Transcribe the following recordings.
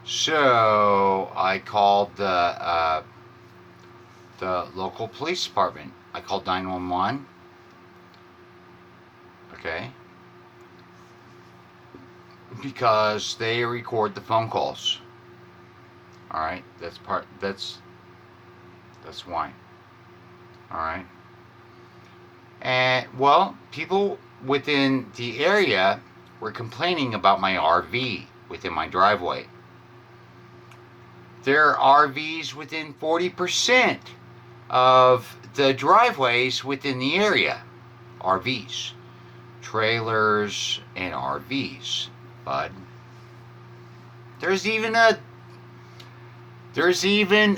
So I called the local police department. I called 911. Okay, because they record the phone calls. All right, that's why. All right, and well, people within the area were complaining about my RV within my driveway. There are RVs within 40% of the driveways within the area. RVs, trailers, and RVs. But there's even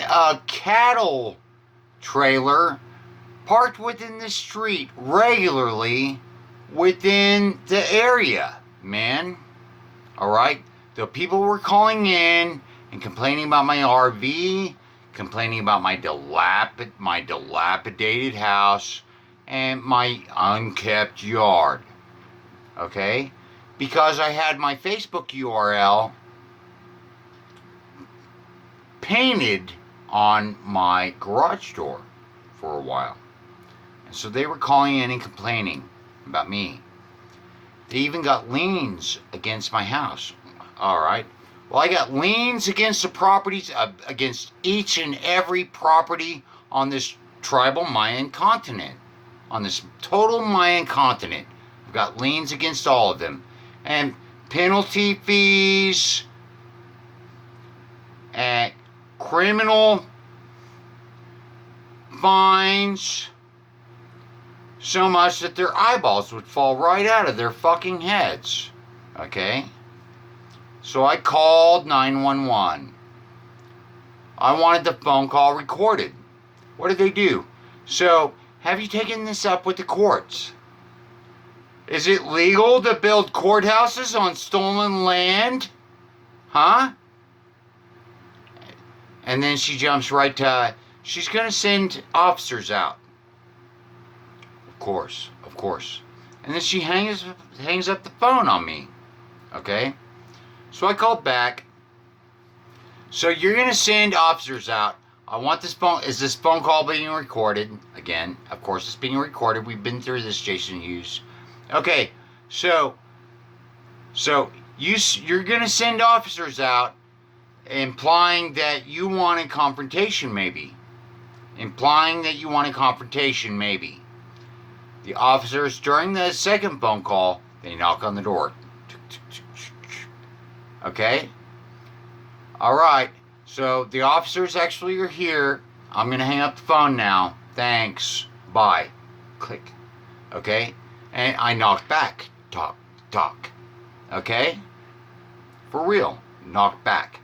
a cattle trailer parked within the street regularly within the area, man. All right? The people were calling in and complaining about my RV, complaining about my dilapidated house, and my unkept yard. Okay? Because I had my Facebook URL painted on my garage door for a while. And so they were calling in and complaining about me. They even got liens against my house. All right. Well, I got liens against the properties, against each and every property on this tribal Mayan continent, on this total Mayan continent. I've got liens against all of them. And penalty fees, and criminal fines, so much that their eyeballs would fall right out of their fucking heads. Okay? So I called 911. I wanted the phone call recorded. What did they do? So, have you taken this up with the courts? Is it legal to build courthouses on stolen land? Huh? And then she jumps right to, she's going to send officers out. Of course. And then she hangs up the phone on me. Okay? So I called back. So you're going to send officers out. I want this phone. Is this phone call being recorded? Again, of course it's being recorded. We've been through this, Jason Hughes. Okay, so you're going to send officers out, implying that you want a confrontation, maybe. The officers, during the second phone call, they knock on the door. Okay? Alright, so the officers actually are here. I'm going to hang up the phone now. Thanks. Bye. Click. Okay? And I knocked back. Talk. Okay? For real. Knock back.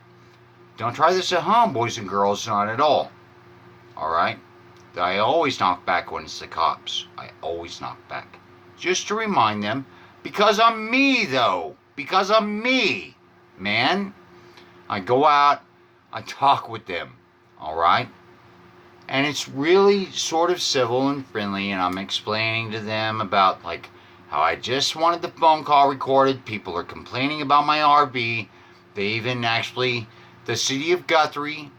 Don't try this at home, boys and girls. Not at all. Alright? I always knock back when it's the cops. I always knock back. Just to remind them, because I'm me, though. Because I'm me, man. I go out, I talk with them, alright? And it's really sort of civil and friendly, and I'm explaining to them about, like, how I just wanted the phone call recorded. People are complaining about my RV. They even actually, the city of Guthrie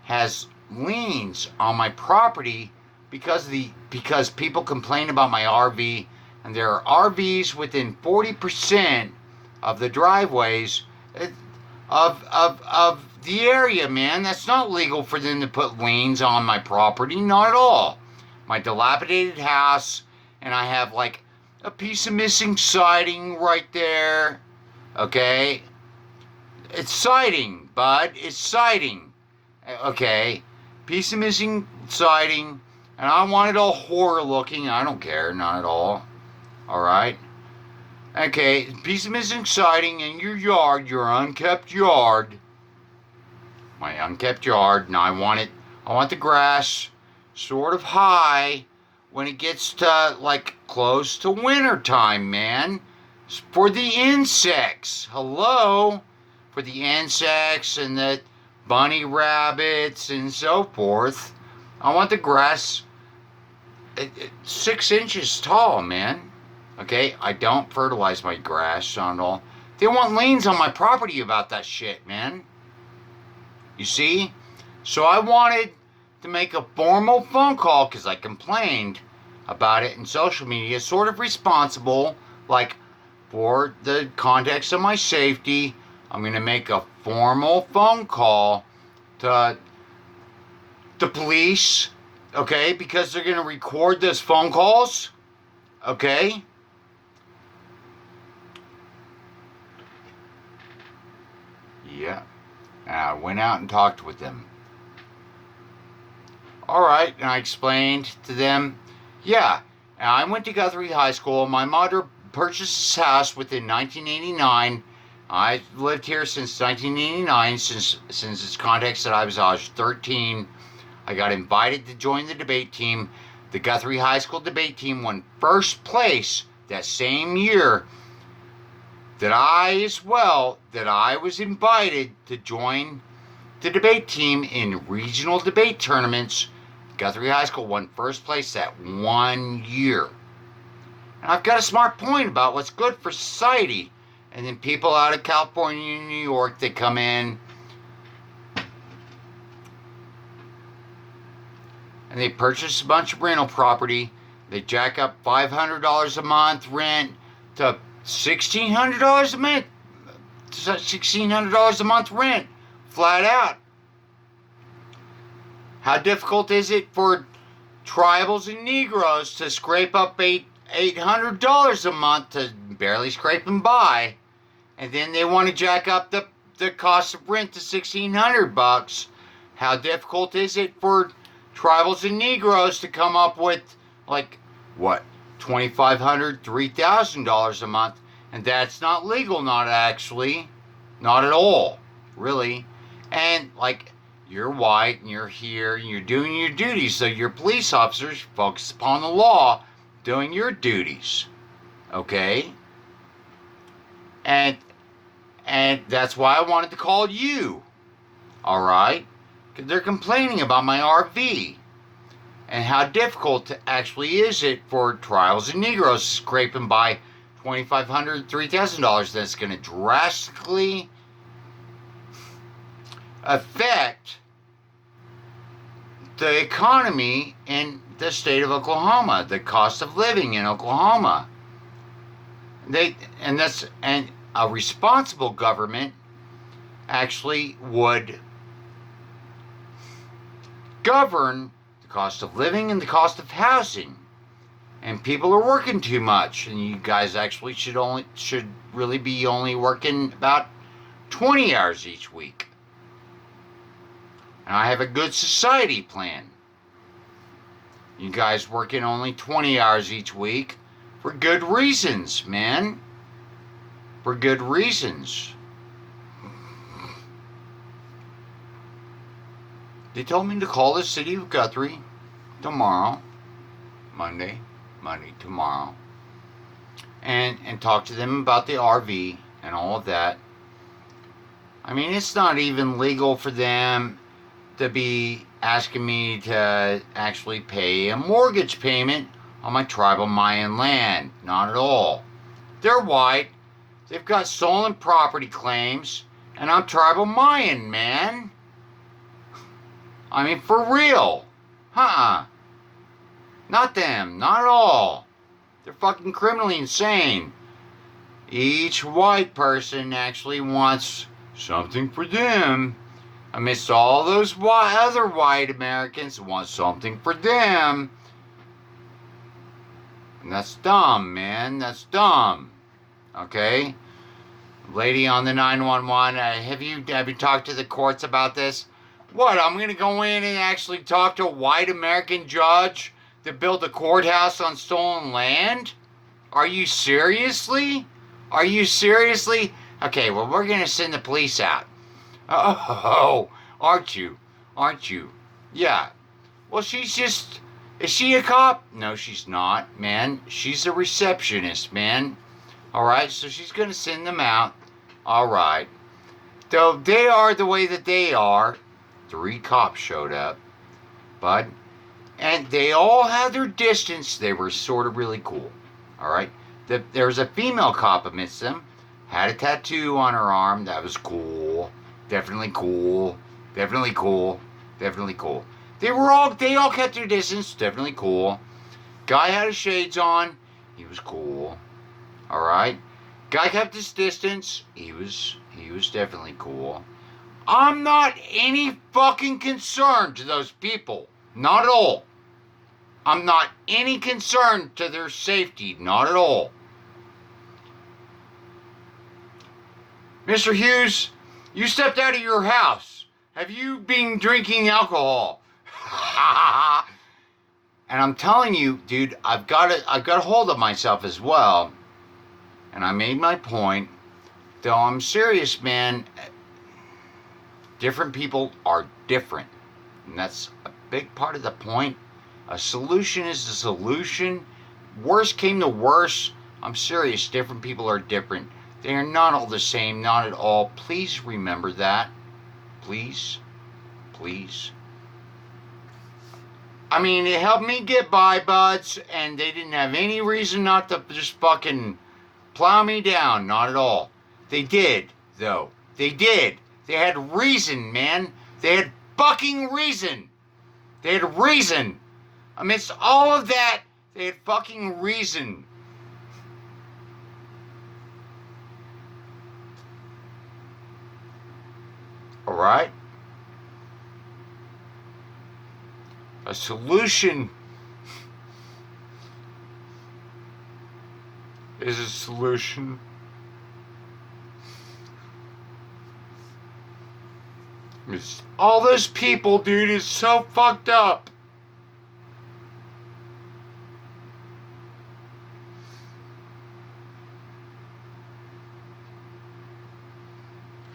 has liens on my property because people complain about my RV, and there are RVs within 40% of the driveways of the area, man. That's not legal for them to put liens on my property, not at all. My dilapidated house, and I have like a piece of missing siding right there. Okay, it's siding, bud. It's siding. Okay, piece of missing siding, and I want it all horror looking. I don't care, not at all. All right. Okay, piece of missing siding in your yard, your unkept yard. My unkept yard. Now I want the grass sort of high when it gets to like close to winter time, man. For the insects. Hello? For the insects and the bunny rabbits and so forth. I want the grass 6 inches tall, man. Okay, I don't fertilize my grass on all. They want liens on my property about that shit, man. You see? So I wanted to make a formal phone call because I complained about it in social media, sort of responsible, like for the context of my safety. I'm going to make a formal phone call to the police, okay, because they're going to record those phone calls, okay? Yeah. And I went out and talked with them. All right, and I explained to them, yeah, I went to Guthrie High School. My mother purchased this house within 1989. I lived here since 1989, since its context that I was 13. I got invited to join the debate team. The Guthrie High School debate team won first place that same year that I was invited to join the debate team in regional debate tournaments. Guthrie High School won first place that 1 year. And I've got a smart point about what's good for society. And then people out of California and New York, they come in and they purchase a bunch of rental property. They jack up $500 a month rent to $1,600 a month. $1,600 a month rent, flat out. How difficult is it for tribals and Negroes to scrape up $800 a month to barely scrape and buy, and then they want to jack up the cost of rent to $1,600? How difficult is it for tribals and Negroes to come up with, like, what, $2,500, $3,000 a month? And that's not legal, not actually, not at all, really. And, like, you're white and you're here and you're doing your duties, so your police officers focus upon the law, doing your duties, okay? And that's why I wanted to call you, all right? Because they're complaining about my RV and how difficult actually is it for tribals and Negroes to scrape and buy $2,500, $3,000. That's going to drastically affect the economy in the state of Oklahoma, the cost of living in Oklahoma. And a responsible government actually would govern the cost of living and the cost of housing. And people are working too much, and you guys actually should really be only working about 20 hours each week. And I have a good society plan. You guys working only 20 hours each week for good reasons, man. For good reasons. They told me to call the city of Guthrie tomorrow, Monday, tomorrow, and talk to them about the RV and all of that. I mean, it's not even legal for them to be asking me to actually pay a mortgage payment on my tribal Mayan land. Not at all. They're white. They've got stolen property claims, and I'm tribal Mayan, man. I mean, for real. Not them. Not at all. They're fucking criminally insane. Each white person actually wants something for them. Amidst all those other white Americans who want something for them. And that's dumb, man. That's dumb. Okay? Lady on the 911, have you talked to the courts about this? What, I'm going to go in and actually talk to a white American judge to build a courthouse on stolen land? Are you seriously? Are you seriously? Okay, well, we're going to send the police out. Oh, aren't you? Aren't you? Yeah. Well, she's just... Is she a cop? No, she's not, man. She's a receptionist, man. Alright, so she's going to send them out. Alright. Though they are the way that they are. 3 cops showed up. But... And they all had their distance. They were sort of really cool. Alright? There was a female cop amidst them. Had a tattoo on her arm. That was cool. Definitely cool. Definitely cool. Definitely cool. They all kept their distance. Definitely cool. Guy had his shades on. He was cool. All right. Guy kept his distance. He was definitely cool. I'm not any fucking concern to those people. Not at all. I'm not any concern to their safety. Not at all. Mr. Hughes, you stepped out of your house. Have you been drinking alcohol? And I'm telling you, dude, I've got a hold of myself as well. And I made my point. Though I'm serious, man. Different people are different. And that's a big part of the point. A solution is a solution. Worst came to worst. I'm serious. Different people are different. They are not all the same. Not at all. Please remember that. Please. Please. I mean, it helped me get by, buds, and they didn't have any reason not to just fucking plow me down. Not at all. They did, though. They did. They had reason, man. They had fucking reason. They had reason. Amidst all of that, they had fucking reason. Alright? A solution is a solution. It's, all those people, dude, is so fucked up.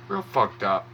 Real fucked up.